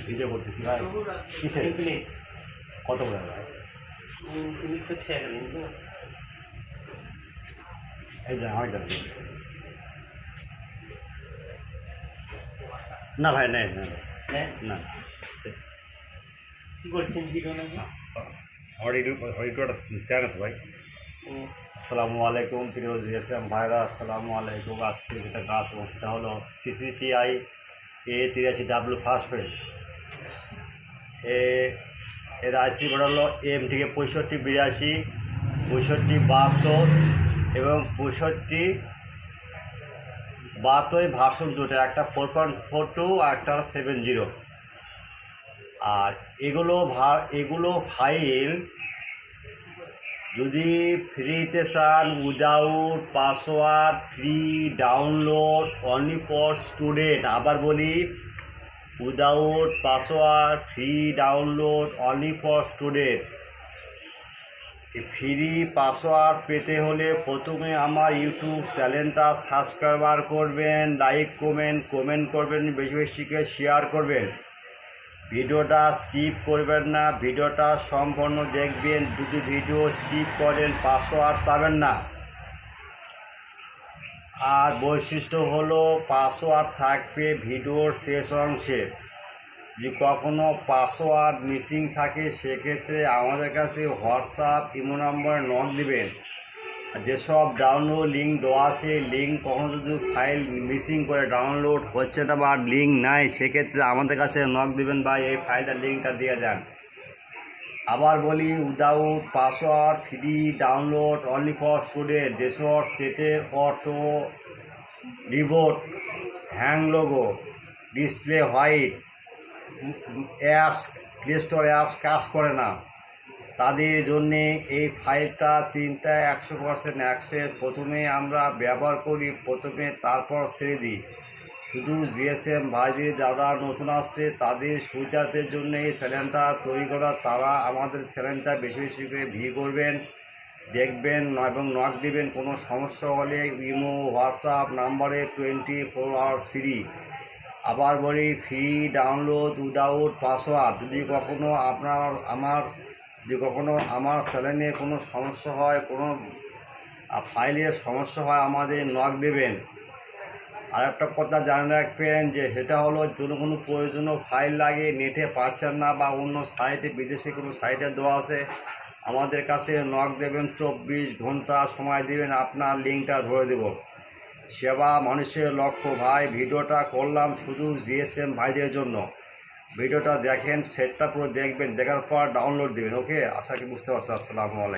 Video করতেছি ভাই কিসের কত করে ভাই এই যে আমার না ভাই নেই না কি করছেন ভিডিও নাকি হরিটুটা চ্যানেল আছে ভাই। আসসালামু আলাইকুম প্রিয় জিএসএম ভাইরা, আসসালামু আলাইকুম। আজকে যেটা গাছ এবং সেটা হলো CCTI A83W ফার্স্টওয়্যার। এর আইসি মডেল হলো MTK 6582, 6572 এবং 6572 ভার্সন দুটো, একটা 4.42 আর একটা 70। আর এগুলো ফাইল যদি ফ্রিতে চান, without password, free download, only for student. আবার বলি, without password, free download, only for student. Free password পেতে হলে প্রথমে আমার ইউটিউব চ্যানেলটা সাবস্ক্রাইব করবেন, লাইক কমেন্ট করবেন, বেশি বেশি শেয়ার করবেন। ভিডিওটা স্কিপ করবেন না, ভিডিওটা সম্পূর্ণ দেখবেন। যদি ভিডিও স্কিপ করেন পাসওয়ার্ড পাবেন না। আর বৈশিষ্ট্য হলো পাসওয়ার্ড থাকবে ভিডিওর শেষ অংশে। যে কখনো পাসওয়ার্ড মিসিং থাকে সেক্ষেত্রে আমাদের কাছে হোয়াটসঅ্যাপ ইমো নম্বরে নক দিবেন। যেসব ডাউনলোড লিঙ্ক দেওয়া আছে, লিঙ্ক কখনো যদি ফাইল মিসিং করে ডাউনলোড হচ্ছে না বা লিঙ্ক নাই, সেক্ষেত্রে আমাদের কাছে নক দিবেন বা এই ফাইলটার লিঙ্কটা দিয়ে যান। আবার বলি, without password, free download, only for student. যেসব সেটের auto reboot, hang logo, display white, apps, play store apps কাজ করে না, তাদের জন্যে এই ফাইলটা 3টা 100% অ্যাক্সেস। প্রথমে আমরা ব্যবহার করি, তারপর ছেড়ে দিই। শুধু জিএসএম ভাইদের যারা নতুন আসছে তাদের সুবিধার্থের জন্য এই চ্যানেলটা তৈরি করা। তারা আমাদের চ্যানেলটা বেশি বেশি করে ভিউ করবেন, দেখবেন এবং নক দিবেন। কোনো সমস্যা হলে ইমো হোয়াটসঅ্যাপ নাম্বারে 24 আওয়ার্স ফ্রি। আবার বলি, ফ্রি ডাউনলোড উইদাউট পাসওয়ার্ড। যদি কখনো আমার চ্যানেলে কোনো সমস্যা হয়, কোনো ফাইলের সমস্যা হয়, আমাদের নক দেবেন। আর একটা কথা জানে রাখবেন, যে সেটা হলো কোনো প্রয়োজনীয় ফাইল লাগে, নেটে পাচ্ছেন না বা অন্য সাইটে, বিদেশে কোনো সাইটে দেওয়া আছে, আমাদের কাছে নক দেবেন। 24 ঘন্টা সময় দেবেন, আপনার লিঙ্কটা ধরে দেব। সেবা মানুষের লক্ষ্য ভাই। ভিডিওটা করলাম শুধু জিএসএম ভাইদের জন্য। ভিডিওটা দেখেন, সেটটা পুরো দেখবেন, দেখার পর ডাউনলোড দেবেন। ওকে, আশা করি বুঝতে পারছেন। আসসালামু আলাইকুম।